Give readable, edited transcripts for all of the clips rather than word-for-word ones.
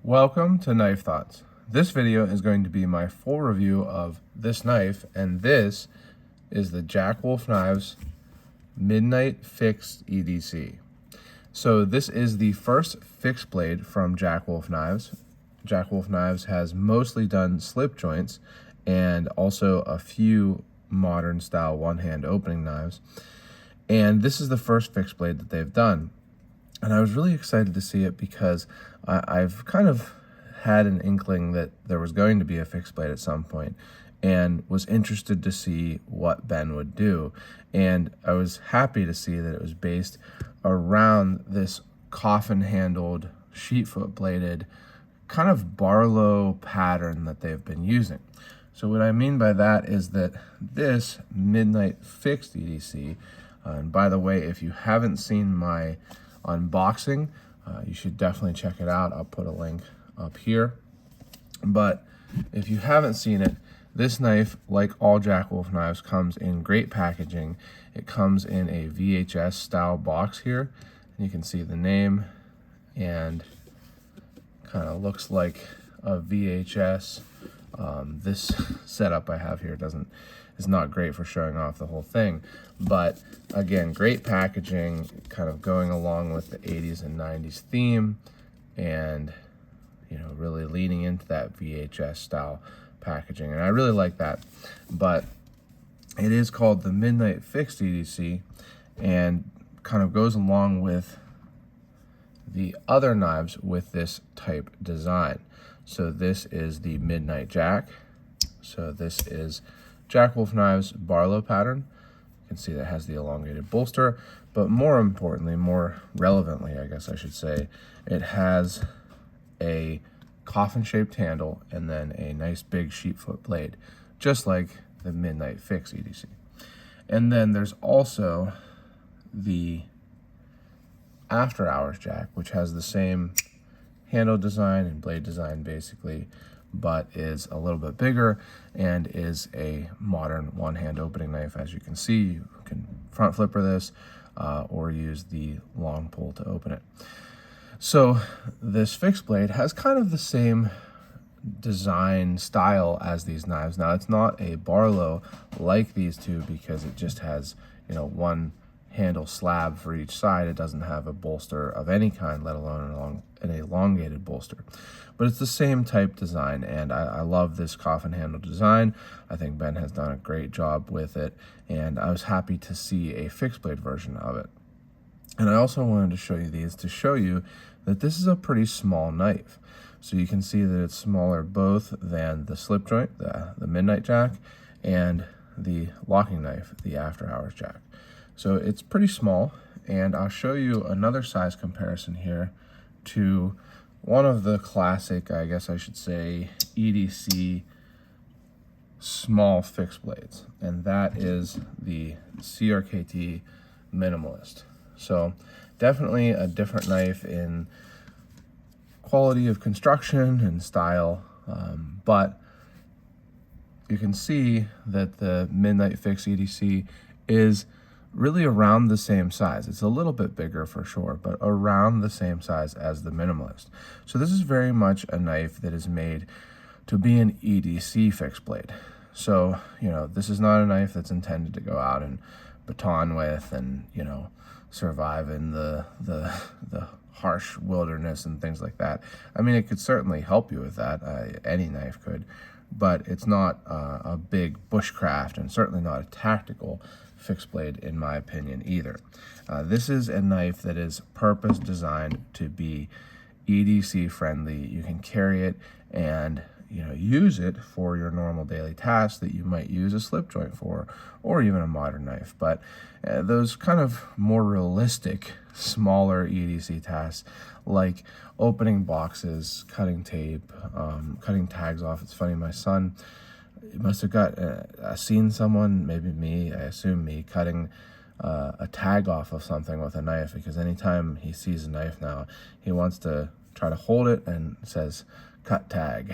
Welcome to Knife Thoughts. This video is going to be my full review of this knife, and this is the Jack Wolf Knives Midnight Fixed EDC. So this is the first fixed blade from Jack Wolf Knives. Jack Wolf Knives has mostly done slip joints and also a few modern style one-hand opening knives. And this is the first fixed blade that they've done. And I was really excited to see it because I've kind of had an inkling that there was going to be a fixed blade at some point and was interested to see what Ben would do. And I was happy to see that it was based around this coffin-handled, sheet-foot bladed, kind of Barlow pattern that they've been using. So what I mean by that is that this Midnight Fixed EDC, and by the way, if you haven't seen my unboxing, you should definitely check it out. I'll put a link up here. But if you haven't seen it, this knife, like all Jack Wolf knives, comes in great packaging. It comes in a VHS style box here. You can see the name and kind of looks like a VHS. This setup I have here is not great for showing off the whole thing, but again, great packaging, kind of going along with the 80s and 90s theme, and really leaning into that VHS style packaging, and I really like that. But it is called the Midnight Fixed EDC and kind of goes along with the other knives with this type design. So this is the Midnight Jack. So this is Jack Wolf Knives Barlow pattern. You can see that has the elongated bolster, but more importantly, more relevantly, I guess I should say, it has a coffin-shaped handle and then a nice big sheepfoot blade, just like the Midnight Fix EDC. And then there's also the After Hours Jack, which has the same handle design and blade design basically, but is a little bit bigger and is a modern one-hand opening knife. As you can see, you can front flipper this or use the long pull to open it. So this fixed blade has kind of the same design style as these knives. Now it's not a Barlow like these two because it just has one handle slab for each side. It doesn't have a bolster of any kind, let alone an elongated bolster. But it's the same type design, and I love this coffin handle design. I think Ben has done a great job with it, and I was happy to see a fixed blade version of it. And I also wanted to show you these to show you that this is a pretty small knife. So you can see that it's smaller both than the slip joint, the Midnight Jack, and the locking knife, the After Hours Jack. So it's pretty small, and I'll show you another size comparison here to one of the classic, I guess I should say, EDC small fixed blades, and that is the CRKT Minimalist. So definitely a different knife in quality of construction and style, but you can see that the Midnight Fix EDC is really around the same size. It's a little bit bigger for sure, but around the same size as the Minimalist. So this is very much a knife that is made to be an EDC fixed blade. So, this is not a knife that's intended to go out and baton with and, survive in the harsh wilderness and things like that. I mean, it could certainly help you with that. Any knife could, but it's not a big bushcraft and certainly not a tactical fixed blade in my opinion either. This is a knife that is purpose designed to be EDC friendly. You can carry it and use it for your normal daily tasks that you might use a slip joint for, or even a modern knife. But those kind of more realistic, smaller EDC tasks, like opening boxes, cutting tape, cutting tags off. It's funny, my son must have got seen someone, maybe me, I assume me, cutting a tag off of something with a knife, because anytime he sees a knife now, he wants to try to hold it and it says cut tag.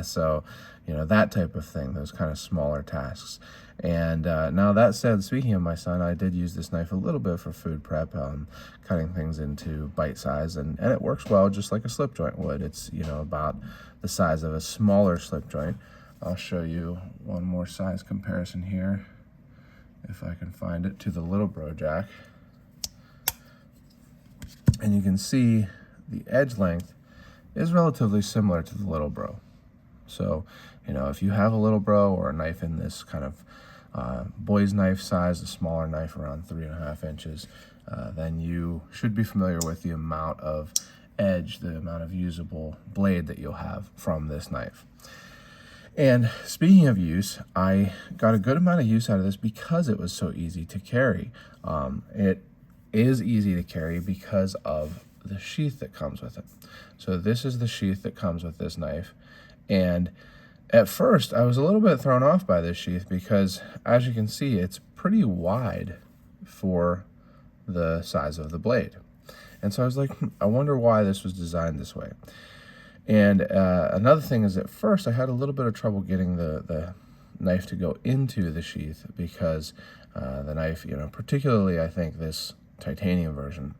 So, you know, that type of thing, those kind of smaller tasks. And now that said, speaking of my son, I did use this knife a little bit for food prep, cutting things into bite size, and it works well just like a slip joint would. It's, you know, about the size of a smaller slip joint. I'll show you one more size comparison here, if I can find it, to the Little Bro Jack. And you can see the edge length is relatively similar to the Little Bro. So, you know, if you have a Little Bro or a knife in this kind of boy's knife size, a smaller knife around 3.5 inches, then you should be familiar with the amount of edge, the amount of usable blade that you'll have from this knife. And speaking of use, I got a good amount of use out of this because it was so easy to carry. It is easy to carry because of the sheath that comes with it. So this is the sheath that comes with this knife. And at first, I was a little bit thrown off by this sheath because, as you can see, it's pretty wide for the size of the blade. And so I was like, I wonder why this was designed this way. And another thing is, at first, I had a little bit of trouble getting the knife to go into the sheath because the knife, you know, particularly I think this titanium version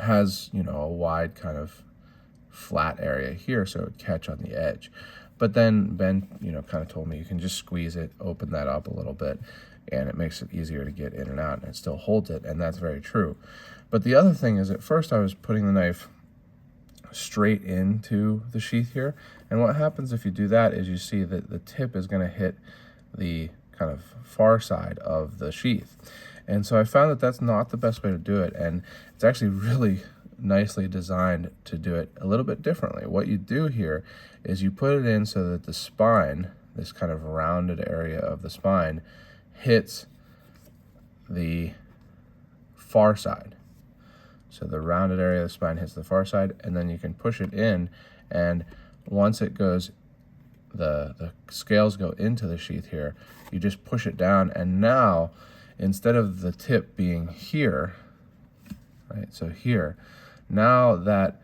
has, you know, a wide kind of flat area here so it would catch on the edge. But then Ben, you know, kind of told me you can just squeeze it, open that up a little bit, and it makes it easier to get in and out, and it still holds it, and that's very true. But the other thing is, at first I was putting the knife straight into the sheath here, and what happens if you do that is you see that the tip is going to hit the kind of far side of the sheath. And so I found that that's not the best way to do it, and it's actually really nicely designed to do it a little bit differently. What you do here is you put it in so that the spine, this kind of rounded area of the spine, hits the far side. So the rounded area of the spine hits the far side, and then you can push it in, and once it goes, the scales go into the sheath here, you just push it down, and now instead of the tip being here, right, so here, now that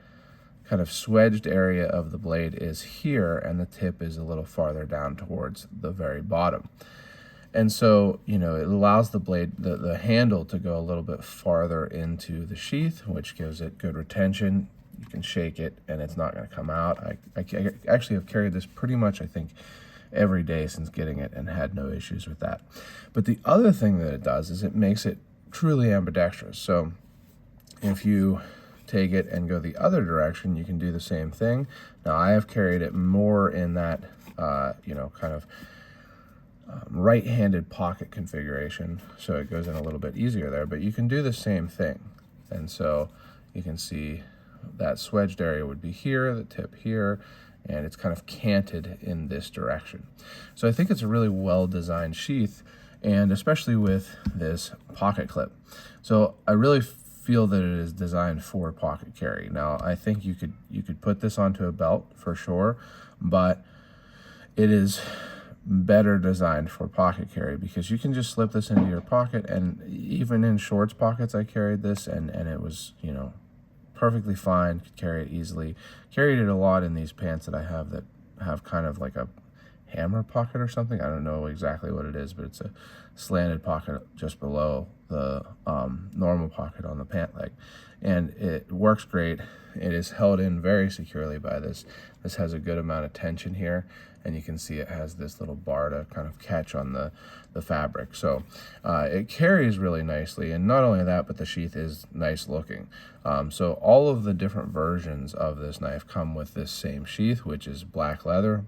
kind of swedged area of the blade is here, and the tip is a little farther down towards the very bottom. And so, you know, it allows the blade, the handle to go a little bit farther into the sheath, which gives it good retention. You can shake it and it's not going to come out. I actually have carried this pretty much, I think, every day since getting it and had no issues with that. But the other thing that it does is it makes it truly ambidextrous. So if you take it and go the other direction, you can do the same thing. Now, I have carried it more in that, you know, kind of right-handed pocket configuration, so it goes in a little bit easier there, but you can do the same thing. And so you can see that swedged area would be here, the tip here, and it's kind of canted in this direction. So I think it's a really well-designed sheath, and especially with this pocket clip. So I really feel that it is designed for pocket carry. Now, I think you could put this onto a belt for sure, but it is better designed for pocket carry because you can just slip this into your pocket, and even in shorts pockets I carried this, and it was, you know, perfectly fine, could carry it easily. Carried it a lot in these pants that I have that have kind of like a hammer pocket or something. I don't know exactly what it is, but it's a slanted pocket just below the normal pocket on the pant leg, and it works great. It is held in very securely by this. This has a good amount of tension here, and you can see it has this little bar to kind of catch on the fabric. So it carries really nicely, and not only that, but the sheath is nice looking. So all of the different versions of this knife come with this same sheath, which is black leather.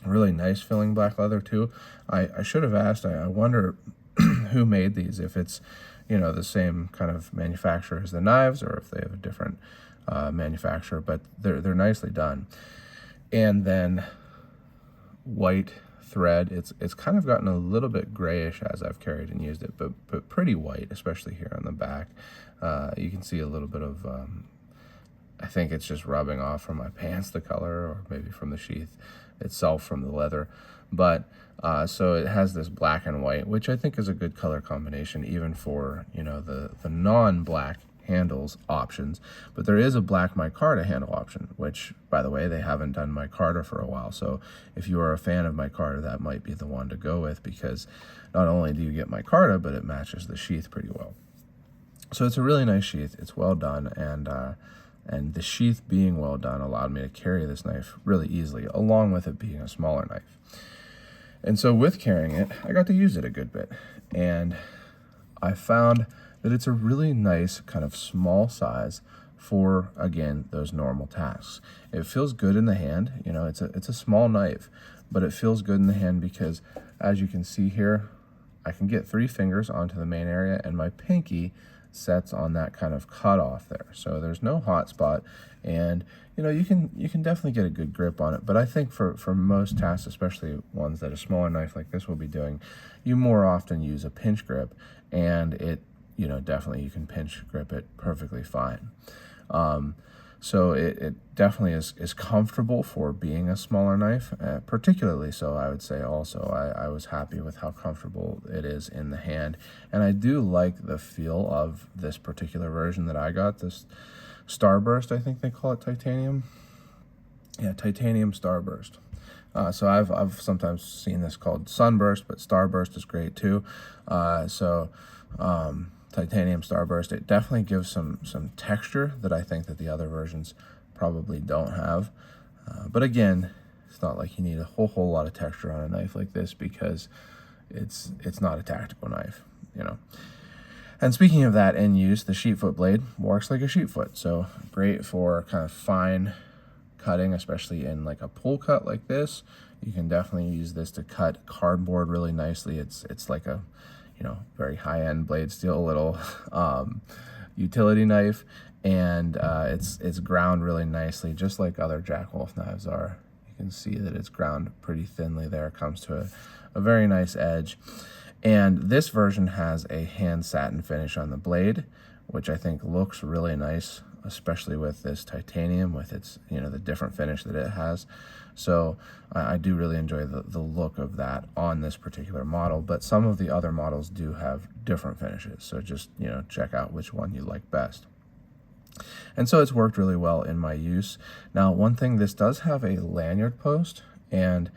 Really nice filling black leather too. I should have asked, I wonder who made these, if it's, you know, the same kind of manufacturer as the knives, or if they have a different manufacturer, but they're nicely done. And then white thread, it's kind of gotten a little bit grayish as I've carried and used it, but pretty white, especially here on the back. You can see a little bit of I think it's just rubbing off from my pants, the color, or maybe from the sheath itself, from the leather. But so it has this black and white, which I think is a good color combination, even for, you know, the non-black handles options, but there is a black micarta handle option, which, by the way, they haven't done micarta for a while. So if you are a fan of micarta, that might be the one to go with, because not only do you get micarta, but it matches the sheath pretty well. So it's a really nice sheath. It's well done, and the sheath being well done allowed me to carry this knife really easily, along with it being a smaller knife. And so with carrying it, I got to use it a good bit, and I found that it's a really nice kind of small size for, again, those normal tasks. It feels good in the hand. You know, it's a small knife, but it feels good in the hand because, as you can see here, I can get 3 fingers onto the main area, and my pinky sets on that kind of cutoff there. So there's no hot spot, and you know, you can definitely get a good grip on it. But I think for most tasks, especially ones that a smaller knife like this will be doing, you more often use a pinch grip, and it, you know, definitely you can pinch grip it perfectly fine. So it definitely is comfortable for being a smaller knife, particularly so, I would say also. I was happy with how comfortable it is in the hand, and I do like the feel of this particular version that I got, this Starburst, I think they call it, titanium. Yeah, titanium Starburst. So I've sometimes seen this called Sunburst, but Starburst is great too. Titanium Starburst, it definitely gives some texture that I think that the other versions probably don't have. But again, it's not like you need a whole lot of texture on a knife like this, because it's not a tactical knife, you know. And speaking of that in use, the sheepfoot blade works like a sheepfoot, so great for kind of fine cutting, especially in like a pull cut like this. You can definitely use this to cut cardboard really nicely. It's like a, you know, very high-end blade steel little utility knife, and it's ground really nicely, just like other Jack Wolf knives are. You can see that it's ground pretty thinly there. It comes to a very nice edge. And this version has a hand satin finish on the blade, which I think looks really nice, especially with this titanium, with its, you know, the different finish that it has. So I do really enjoy the look of that on this particular model, but some of the other models do have different finishes. So just, you know, check out which one you like best. And so it's worked really well in my use. Now, one thing, this does have a lanyard post, and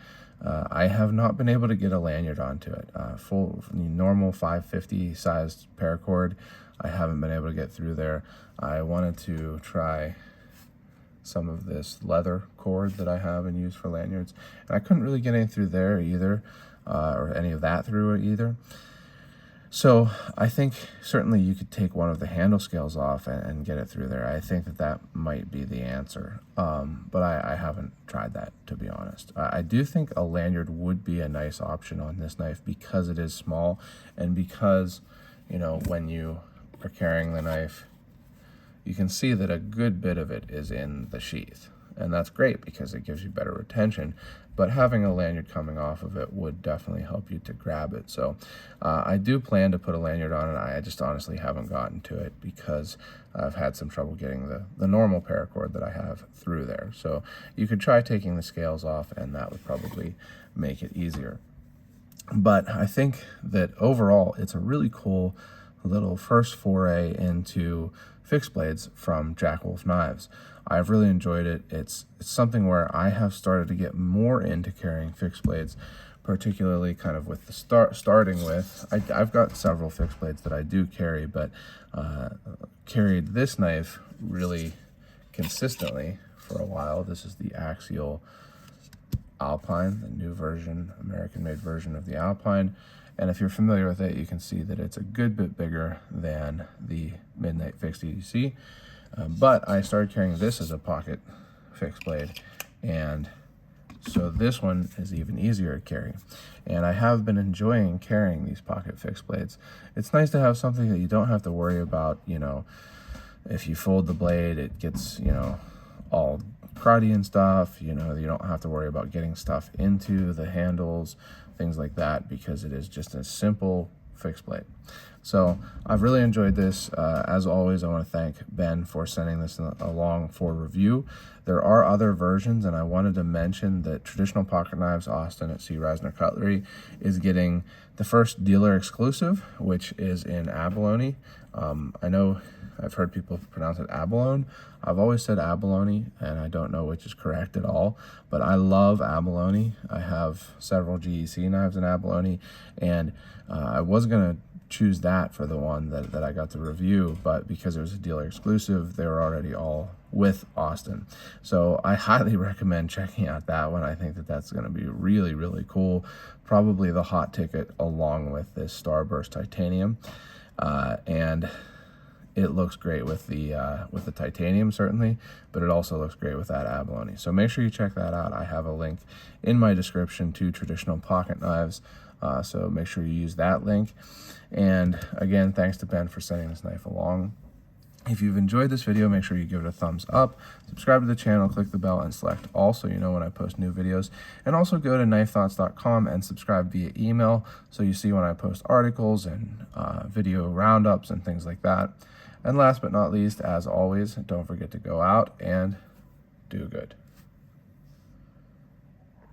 I have not been able to get a lanyard onto it. Full normal 550 sized paracord, I haven't been able to get through there. I wanted to try some of this leather cord that I have and use for lanyards, and I couldn't really get any through there either, or any of that through it either. So I think certainly you could take one of the handle scales off and get it through there. I think that might be the answer, but I haven't tried that, to be honest. I do think a lanyard would be a nice option on this knife, because it is small, and because, you know, when you are carrying the knife, you can see that a good bit of it is in the sheath, and that's great because it gives you better retention. But having a lanyard coming off of it would definitely help you to grab it. So I do plan to put a lanyard on it. I just honestly haven't gotten to it because I've had some trouble getting the normal paracord that I have through there. So you could try taking the scales off, and that would probably make it easier. But I think that overall, it's a really cool little first foray into fixed blades from Jack Wolf Knives. I've really enjoyed it. It's something where I have started to get more into carrying fixed blades, particularly kind of with the starting with, I've got several fixed blades that I do carry, but carried this knife really consistently for a while. This is the Axial Alpine, the new version, American-made version of the Alpine. And if you're familiar with it, you can see that it's a good bit bigger than the Midnight FixEDC. But I started carrying this as a pocket fixed blade, and so this one is even easier to carry. And I have been enjoying carrying these pocket fixed blades. It's nice to have something that you don't have to worry about, you know, if you fold the blade, it gets, you know, all cruddy and stuff. You know, you don't have to worry about getting stuff into the handles, things like that, because it is just a simple fixed blade. So I've really enjoyed this. As always, I want to thank Ben for sending this along for review. There are other versions, and I wanted to mention that Traditional Pocket Knives Austin at C. Reisner Cutlery is getting the first dealer exclusive, which is in abalone. I know I've heard people pronounce it abalone. I've always said abalone, and I don't know which is correct at all, but I love abalone. I have several GEC knives in abalone, and I was gonna choose that for the one that I got to review, but because it was a dealer exclusive, they were already all with Austin. So I highly recommend checking out that one. I think that that's going to be really, really cool. Probably the hot ticket along with this Starburst titanium, and it looks great with the titanium certainly, but it also looks great with that abalone. So make sure you check that out. I have a link in my description to traditional pocket knives, so make sure you use that link. And again, thanks to Ben for sending this knife along. If you've enjoyed this video, make sure you give it a thumbs up, subscribe to the channel, click the bell, and select all so you know when I post new videos. And also go to knifethoughts.com and subscribe via email so you see when I post articles and video roundups and things like that. And last but not least, as always, don't forget to go out and do good.